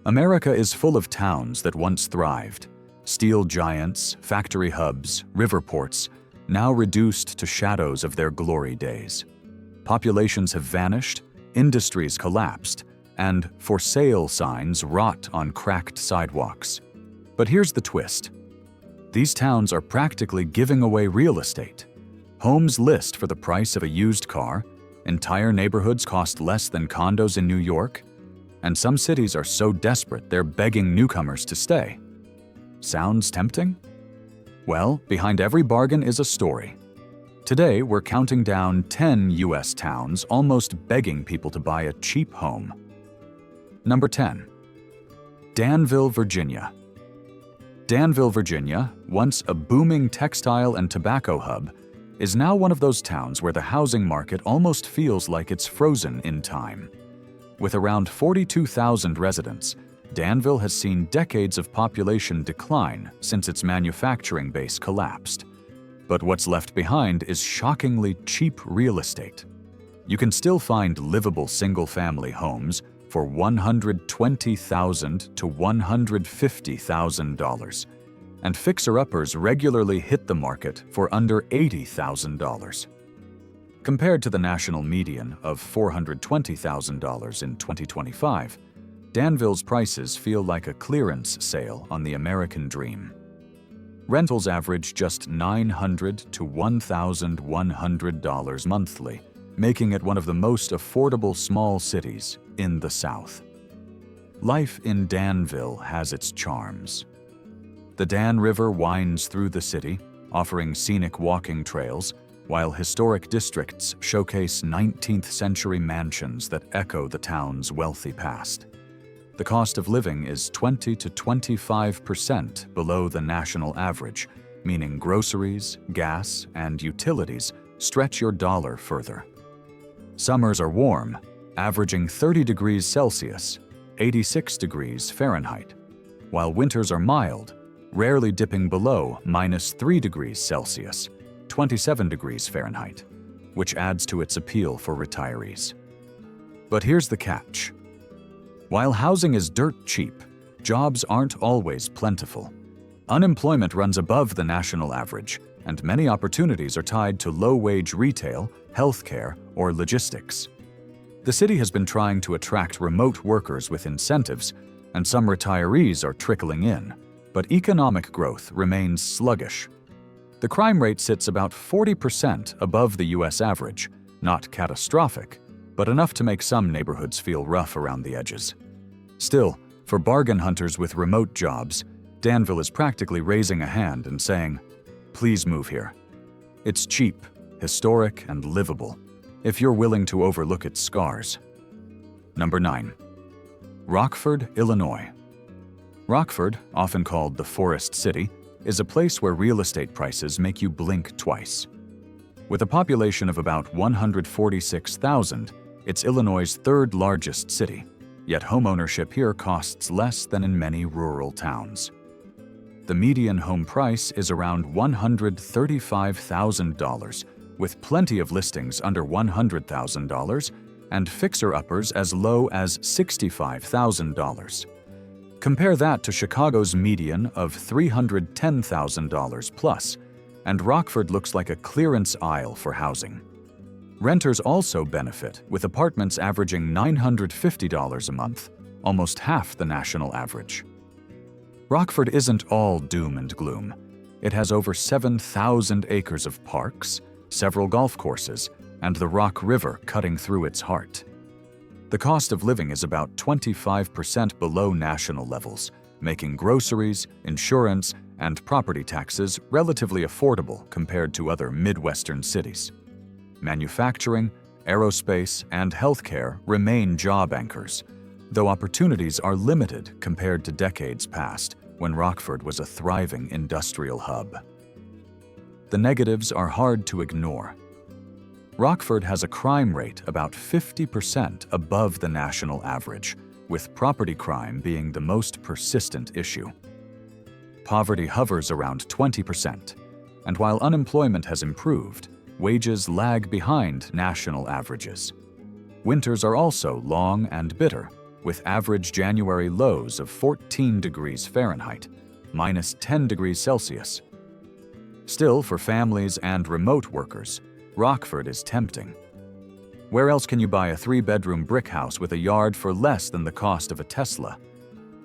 America is full of towns that once thrived. Steel giants, factory hubs, river ports, now reduced to shadows of their glory days. Populations have vanished, industries collapsed, and for sale signs rot on cracked sidewalks. But here's the twist. These towns are practically giving away real estate. Homes list for the price of a used car, entire neighborhoods cost less than condos in New York, and some cities are so desperate they're begging newcomers to stay. Sounds tempting? Well, behind every bargain is a story. Today, we're counting down 10 U.S. towns almost begging people to buy a cheap home. Number 10. Danville, Virginia. Danville, Virginia, once a booming textile and tobacco hub, is now one of those towns where the housing market almost feels like it's frozen in time. With around 42,000 residents, Danville has seen decades of population decline since its manufacturing base collapsed. But what's left behind is shockingly cheap real estate. You can still find livable single-family homes for $120,000 to $150,000, and fixer-uppers regularly hit the market for under $80,000. Compared to the national median of $420,000 in 2025, Danville's prices feel like a clearance sale on the American dream. Rentals average just $900 to $1,100 monthly, making it one of the most affordable small cities in the South. Life in Danville has its charms. The Dan River winds through the city, offering scenic walking trails, while historic districts showcase 19th-century mansions that echo the town's wealthy past. The cost of living is 20 to 25% below the national average, meaning groceries, gas, and utilities stretch your dollar further. Summers are warm, averaging 30 degrees Celsius, 86 degrees Fahrenheit, while winters are mild, rarely dipping below -3 degrees Celsius, 27 degrees Fahrenheit, which adds to its appeal for retirees. But here's the catch. While housing is dirt cheap, jobs aren't always plentiful. Unemployment runs above the national average, and many opportunities are tied to low-wage retail, healthcare, or logistics. The city has been trying to attract remote workers with incentives, and some retirees are trickling in, but economic growth remains sluggish. The crime rate sits about 40% above the U.S. average, not catastrophic, but enough to make some neighborhoods feel rough around the edges. Still, for bargain hunters with remote jobs, Danville is practically raising a hand and saying, "Please move here." It's cheap, historic, and livable, if you're willing to overlook its scars. Number 9. Rockford, Illinois. Rockford, often called the Forest City, is a place where real estate prices make you blink twice. With a population of about 146,000, it's Illinois' third largest city, yet homeownership here costs less than in many rural towns. The median home price is around $135,000, with plenty of listings under $100,000 and fixer-uppers as low as $65,000. Compare that to Chicago's median of $310,000 plus, and Rockford looks like a clearance aisle for housing. Renters also benefit, with apartments averaging $950 a month, almost half the national average. Rockford isn't all doom and gloom. It has over 7,000 acres of parks, several golf courses, and the Rock River cutting through its heart. The cost of living is about 25% below national levels, making groceries, insurance, and property taxes relatively affordable compared to other Midwestern cities. Manufacturing, aerospace, and healthcare remain job anchors, though opportunities are limited compared to decades past when Rockford was a thriving industrial hub. The negatives are hard to ignore. Rockford has a crime rate about 50% above the national average, with property crime being the most persistent issue. Poverty hovers around 20%, and while unemployment has improved, wages lag behind national averages. Winters are also long and bitter, with average January lows of 14 degrees Fahrenheit, minus 10 degrees Celsius. Still, for families and remote workers, Rockford is tempting. Where else can you buy a 3-bedroom brick house with a yard for less than the cost of a Tesla?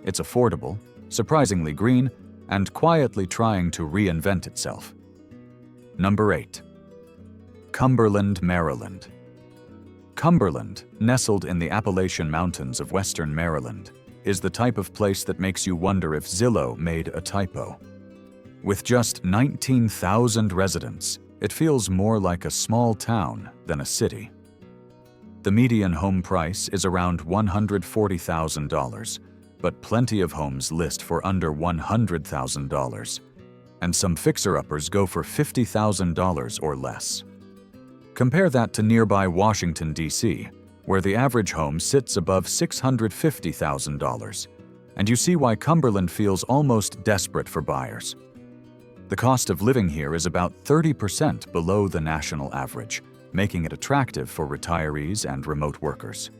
It's affordable, surprisingly green, and quietly trying to reinvent itself. Number 8. Cumberland, Maryland. Cumberland, nestled in the Appalachian Mountains of western Maryland, is the type of place that makes you wonder if Zillow made a typo. With just 19,000 residents, it feels more like a small town than a city. The median home price is around $140,000, but plenty of homes list for under $100,000, and some fixer-uppers go for $50,000 or less. Compare that to nearby Washington, D.C., where the average home sits above $650,000, and you see why Cumberland feels almost desperate for buyers. The cost of living here is about 30% below the national average, making it attractive for retirees and remote workers.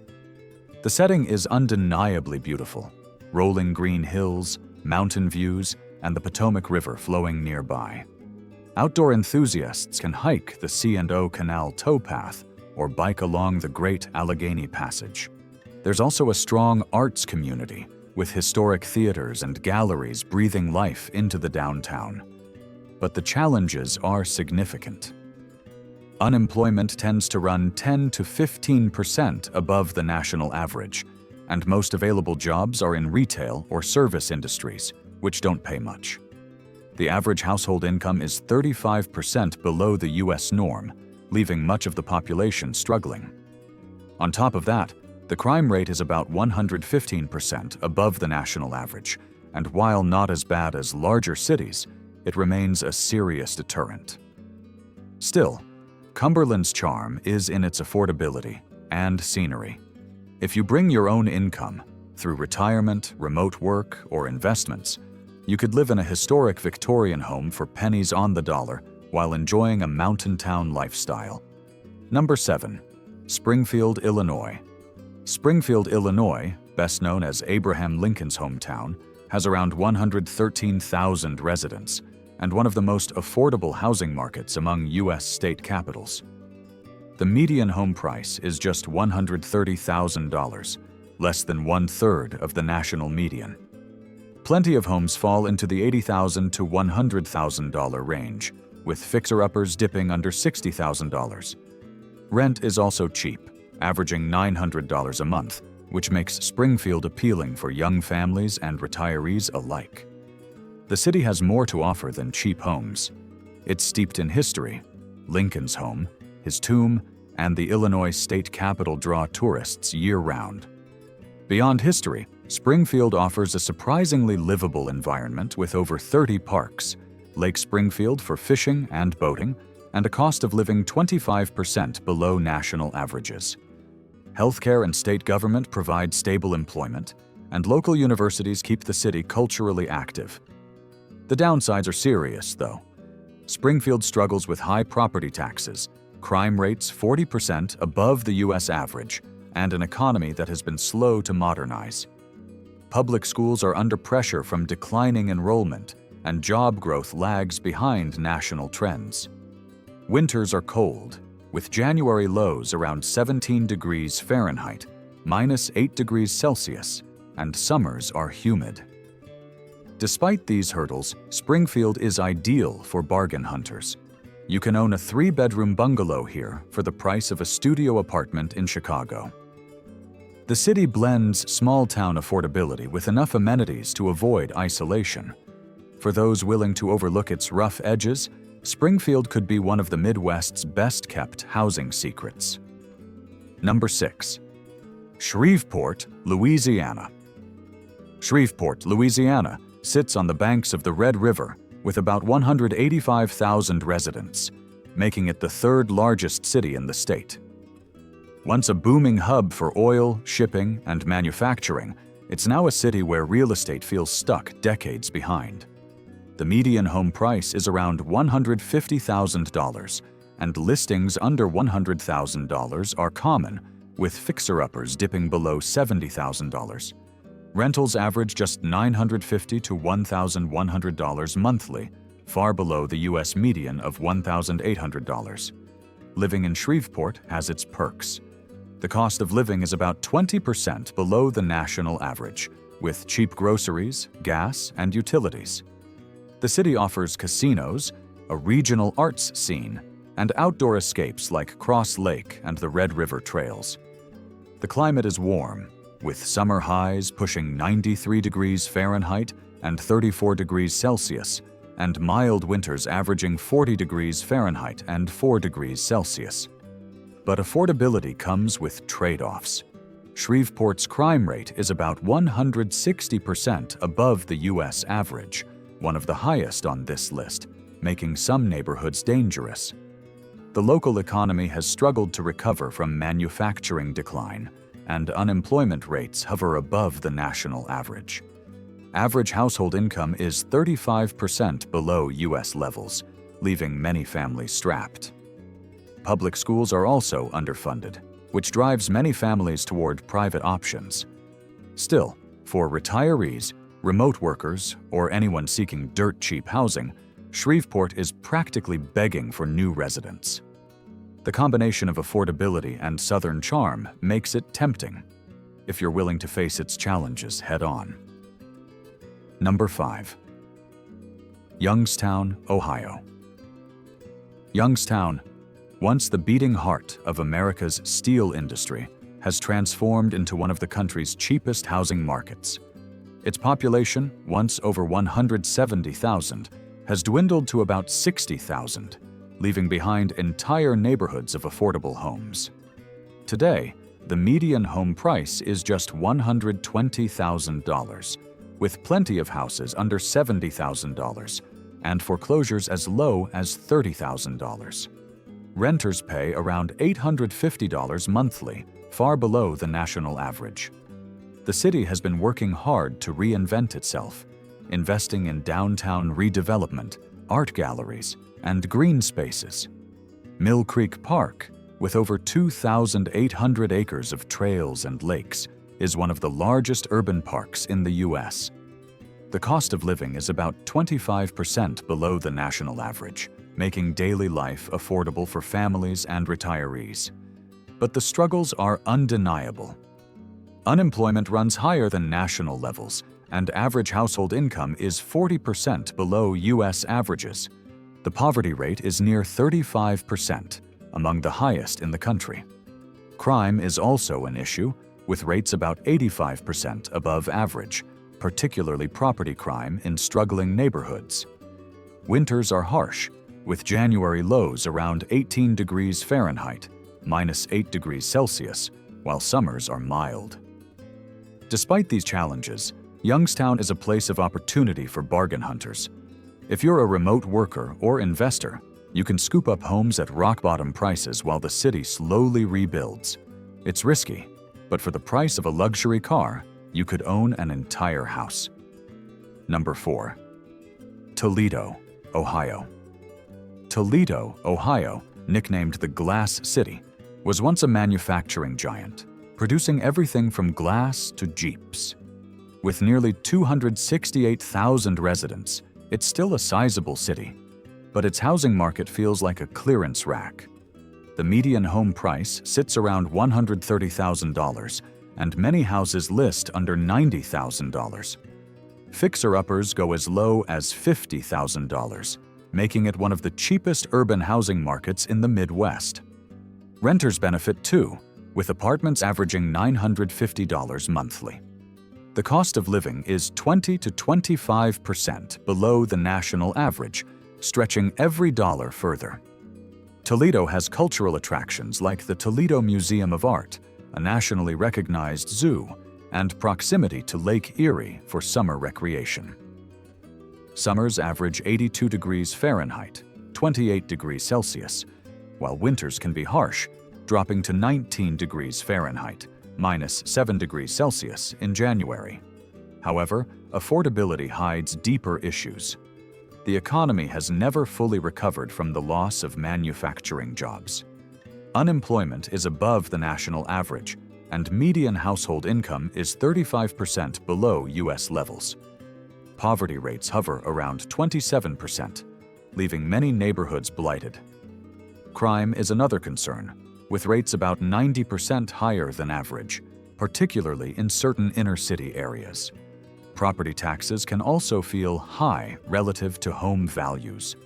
The setting is undeniably beautiful: rolling green hills, mountain views, and the Potomac River flowing nearby. Outdoor enthusiasts can hike the C&O Canal towpath or bike along the Great Allegheny Passage. There's also a strong arts community, with historic theaters and galleries breathing life into the downtown. But the challenges are significant. Unemployment tends to run 10 to 15% above the national average, and most available jobs are in retail or service industries, which don't pay much. The average household income is 35% below the U.S. norm, leaving much of the population struggling. On top of that, the crime rate is about 115% above the national average, and while not as bad as larger cities, it remains a serious deterrent. Still, Cumberland's charm is in its affordability and scenery. If you bring your own income, through retirement, remote work, or investments, you could live in a historic Victorian home for pennies on the dollar while enjoying a mountain town lifestyle. Number 7. Springfield, Illinois. Springfield, Illinois, best known as Abraham Lincoln's hometown, has around 113,000 residents and one of the most affordable housing markets among U.S. state capitals. The median home price is just $130,000, less than 1/3 of the national median. Plenty of homes fall into the $80,000 to $100,000 range, with fixer-uppers dipping under $60,000. Rent is also cheap, averaging $900 a month, which makes Springfield appealing for young families and retirees alike. The city has more to offer than cheap homes. It's steeped in history. Lincoln's home, his tomb, and the Illinois state capitol draw tourists year-round. Beyond history, Springfield offers a surprisingly livable environment with over 30 parks, Lake Springfield for fishing and boating, and a cost of living 25% below national averages. Healthcare and state government provide stable employment, and local universities keep the city culturally active. The downsides are serious, though. Springfield struggles with high property taxes, crime rates 40% above the U.S. average, and an economy that has been slow to modernize. Public schools are under pressure from declining enrollment, and job growth lags behind national trends. Winters are cold, with January lows around 17 degrees Fahrenheit, minus 8 degrees Celsius, and summers are humid. Despite these hurdles, Springfield is ideal for bargain hunters. You can own a 3-bedroom bungalow here for the price of a studio apartment in Chicago. The city blends small-town affordability with enough amenities to avoid isolation. For those willing to overlook its rough edges, Springfield could be one of the Midwest's best-kept housing secrets. Number 6. Shreveport, Louisiana. Shreveport, Louisiana, sits on the banks of the Red River with about 185,000 residents, making it the 3rd largest city in the state. Once a booming hub for oil, shipping, and manufacturing, it's now a city where real estate feels stuck decades behind. The median home price is around $150,000, and listings under $100,000 are common, with fixer-uppers dipping below $70,000. Rentals average just $950 to $1,100 monthly, far below the U.S. median of $1,800. Living in Shreveport has its perks. The cost of living is about 20% below the national average, with cheap groceries, gas, and utilities. The city offers casinos, a regional arts scene, and outdoor escapes like Cross Lake and the Red River trails. The climate is warm, with summer highs pushing 93 degrees Fahrenheit and 34 degrees Celsius, and mild winters averaging 40 degrees Fahrenheit and 4 degrees Celsius. But affordability comes with trade-offs. Shreveport's crime rate is about 160% above the U.S. average, one of the highest on this list, making some neighborhoods dangerous. The local economy has struggled to recover from manufacturing decline, and unemployment rates hover above the national average. Average household income is 35% below U.S. levels, leaving many families strapped. Public schools are also underfunded, which drives many families toward private options. Still, for retirees, remote workers, or anyone seeking dirt-cheap housing, Shreveport is practically begging for new residents. The combination of affordability and southern charm makes it tempting, if you're willing to face its challenges head-on. Number 5. Youngstown, Ohio. Youngstown, once the beating heart of America's steel industry, has transformed into one of the country's cheapest housing markets. Its population, once over 170,000, has dwindled to about 60,000, leaving behind entire neighborhoods of affordable homes. Today, the median home price is just $120,000, with plenty of houses under $70,000 and foreclosures as low as $30,000. Renters pay around $850 monthly, far below the national average. The city has been working hard to reinvent itself, investing in downtown redevelopment, art galleries, and green spaces. Mill Creek Park, with over 2,800 acres of trails and lakes, is one of the largest urban parks in the U.S. The cost of living is about 25% below the national average, making daily life affordable for families and retirees. But the struggles are undeniable. Unemployment runs higher than national levels, and average household income is 40% below U.S. averages. The poverty rate is near 35%, among the highest in the country. Crime is also an issue, with rates about 85% above average, particularly property crime in struggling neighborhoods. Winters are harsh, with January lows around 18 degrees Fahrenheit, -8 degrees Celsius, while summers are mild. Despite these challenges, Youngstown is a place of opportunity for bargain hunters. If you're a remote worker or investor, you can scoop up homes at rock-bottom prices while the city slowly rebuilds. It's risky, but for the price of a luxury car, you could own an entire house. Number 4. Toledo, Ohio. Toledo, Ohio, nicknamed the Glass City, was once a manufacturing giant, producing everything from glass to Jeeps. With nearly 268,000 residents, it's still a sizable city, but its housing market feels like a clearance rack. The median home price sits around $130,000, and many houses list under $90,000. Fixer-uppers go as low as $50,000, making it one of the cheapest urban housing markets in the Midwest. Renters benefit too, with apartments averaging $950 monthly. The cost of living is 20 to 25% below the national average, stretching every dollar further. Toledo has cultural attractions like the Toledo Museum of Art, a nationally recognized zoo, and proximity to Lake Erie for summer recreation. Summers average 82 degrees Fahrenheit, 28 degrees Celsius, while winters can be harsh, dropping to 19 degrees Fahrenheit, -7 degrees Celsius in January. However, affordability hides deeper issues. The economy has never fully recovered from the loss of manufacturing jobs. Unemployment is above the national average, and median household income is 35% below U.S. levels. Poverty rates hover around 27%, leaving many neighborhoods blighted. Crime is another concern, with rates about 90% higher than average, particularly in certain inner-city areas. Property taxes can also feel high relative to home values.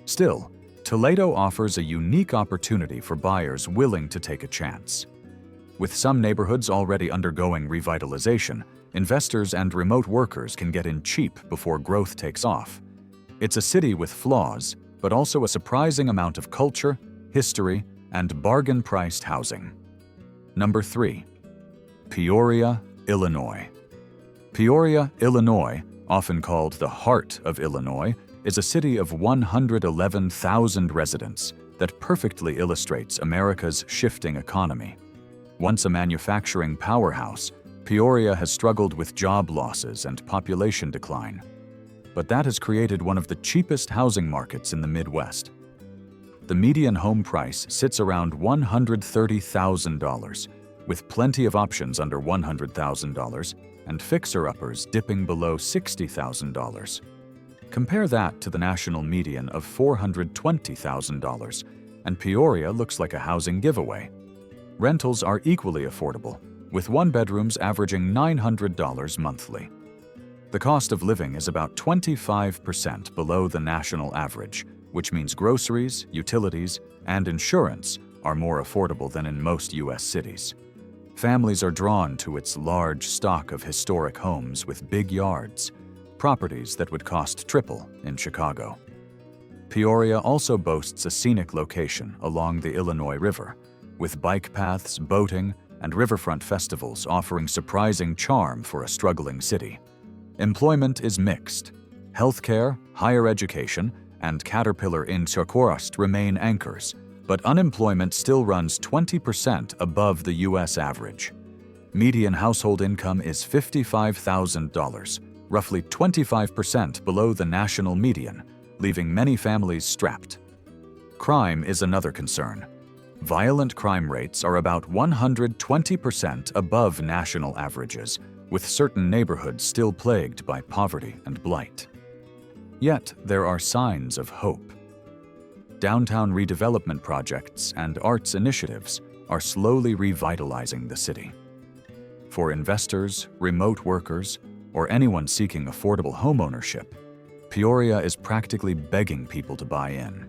Still, Toledo offers a unique opportunity for buyers willing to take a chance. With some neighborhoods already undergoing revitalization, investors and remote workers can get in cheap before growth takes off. It's a city with flaws, but also a surprising amount of culture, history, and bargain-priced housing. Number 3. Peoria, Illinois. Peoria, Illinois, often called the heart of Illinois, is a city of 111,000 residents that perfectly illustrates America's shifting economy. Once a manufacturing powerhouse, Peoria has struggled with job losses and population decline. But that has created one of the cheapest housing markets in the Midwest. The median home price sits around $130,000, with plenty of options under $100,000 and fixer-uppers dipping below $60,000. Compare that to the national median of $420,000, and Peoria looks like a housing giveaway. Rentals are equally affordable, with one-bedrooms averaging $900 monthly. The cost of living is about 25% below the national average, which means groceries, utilities, and insurance are more affordable than in most U.S. cities. Families are drawn to its large stock of historic homes with big yards, properties that would cost triple in Chicago. Peoria also boasts a scenic location along the Illinois River, with bike paths, boating, and riverfront festivals offering surprising charm for a struggling city. Employment is mixed. Healthcare, higher education, and Caterpillar in Shreveport remain anchors, but unemployment still runs 20% above the U.S. average. Median household income is $55,000, roughly 25% below the national median, leaving many families strapped. Crime is another concern. Violent crime rates are about 120% above national averages, with certain neighborhoods still plagued by poverty and blight. Yet, there are signs of hope. Downtown redevelopment projects and arts initiatives are slowly revitalizing the city. For investors, remote workers, or anyone seeking affordable homeownership, Peoria is practically begging people to buy in.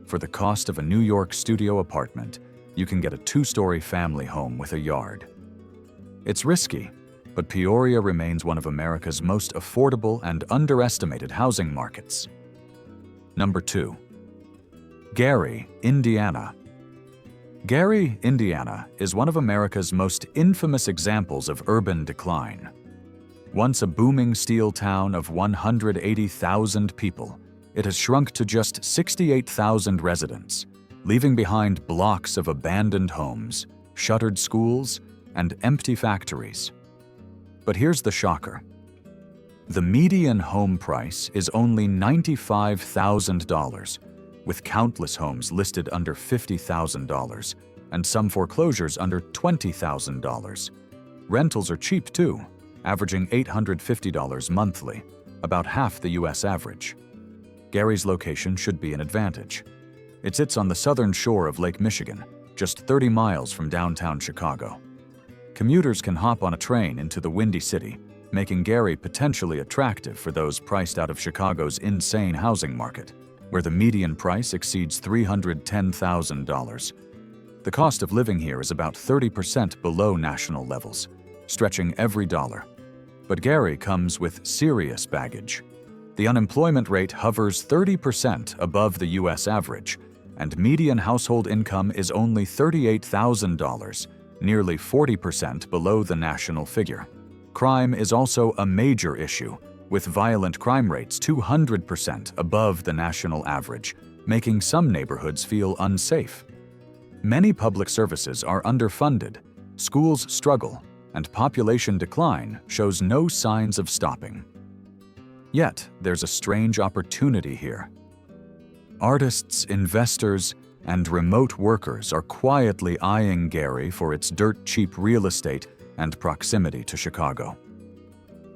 For the cost of a New York studio apartment, you can get a 2-story family home with a yard. It's risky, but Peoria remains one of America's most affordable and underestimated housing markets. Number 2. Gary, Indiana. Gary, Indiana is one of America's most infamous examples of urban decline. Once a booming steel town of 180,000 people, it has shrunk to just 68,000 residents, leaving behind blocks of abandoned homes, shuttered schools, and empty factories. But here's the shocker. The median home price is only $95,000, with countless homes listed under $50,000 and some foreclosures under $20,000. Rentals are cheap too, averaging $850 monthly, about half the U.S. average. Gary's location should be an advantage. It sits on the southern shore of Lake Michigan, just 30 miles from downtown Chicago. Commuters can hop on a train into the Windy City, making Gary potentially attractive for those priced out of Chicago's insane housing market, where the median price exceeds $310,000. The cost of living here is about 30% below national levels, stretching every dollar. But Gary comes with serious baggage. The unemployment rate hovers 30% above the U.S. average, and median household income is only $38,000, nearly 40% below the national figure. Crime is also a major issue, with violent crime rates 200% above the national average, making some neighborhoods feel unsafe. Many public services are underfunded, schools struggle, and population decline shows no signs of stopping. Yet, there's a strange opportunity here. Artists, investors, and remote workers are quietly eyeing Gary for its dirt-cheap real estate and proximity to Chicago.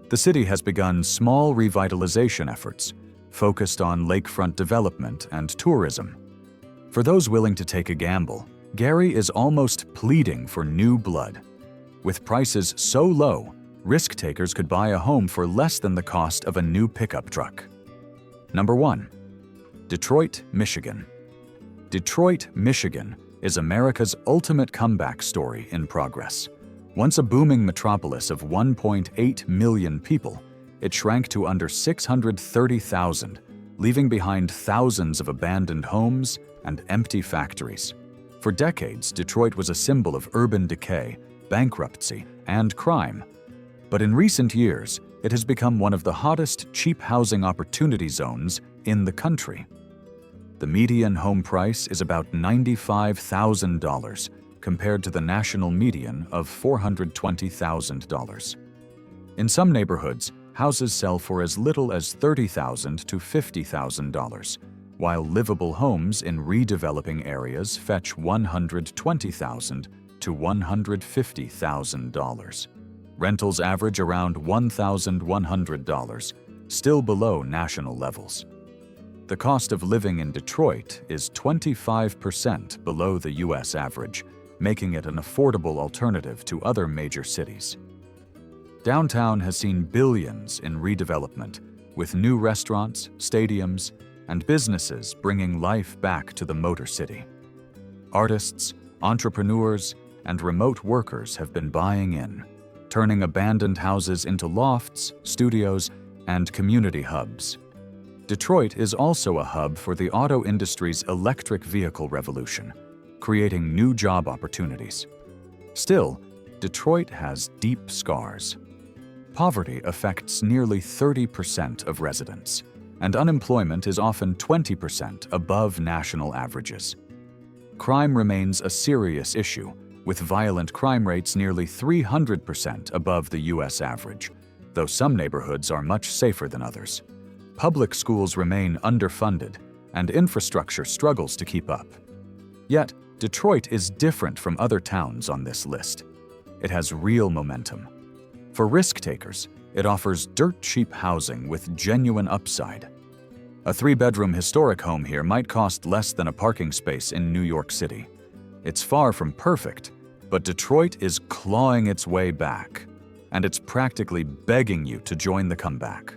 The city has begun small revitalization efforts, focused on lakefront development and tourism. For those willing to take a gamble, Gary is almost pleading for new blood. With prices so low, risk-takers could buy a home for less than the cost of a new pickup truck. Number 1. Detroit, Michigan. Detroit, Michigan is America's ultimate comeback story in progress. Once a booming metropolis of 1.8 million people, it shrank to under 630,000, leaving behind thousands of abandoned homes and empty factories. For decades, Detroit was a symbol of urban decay, bankruptcy, and crime. But in recent years, it has become one of the hottest cheap housing opportunity zones in the country. The median home price is about $95,000 compared to the national median of $420,000. In some neighborhoods, houses sell for as little as $30,000 to $50,000, while livable homes in redeveloping areas fetch $120,000 to $150,000. Rentals average around $1,100, still below national levels. The cost of living in Detroit is 25% below the U.S. average, making it an affordable alternative to other major cities. Downtown has seen billions in redevelopment, with new restaurants, stadiums, and businesses bringing life back to the Motor City. Artists, entrepreneurs, and remote workers have been buying in, turning abandoned houses into lofts, studios, and community hubs. Detroit is also a hub for the auto industry's electric vehicle revolution, creating new job opportunities. Still, Detroit has deep scars. Poverty affects nearly 30% of residents, and unemployment is often 20% above national averages. Crime remains a serious issue, with violent crime rates nearly 300% above the U.S. average, though some neighborhoods are much safer than others. Public schools remain underfunded, and infrastructure struggles to keep up. Yet, Detroit is different from other towns on this list. It has real momentum. For risk-takers, it offers dirt-cheap housing with genuine upside. A 3-bedroom historic home here might cost less than a parking space in New York City. It's far from perfect, but Detroit is clawing its way back, and it's practically begging you to join the comeback.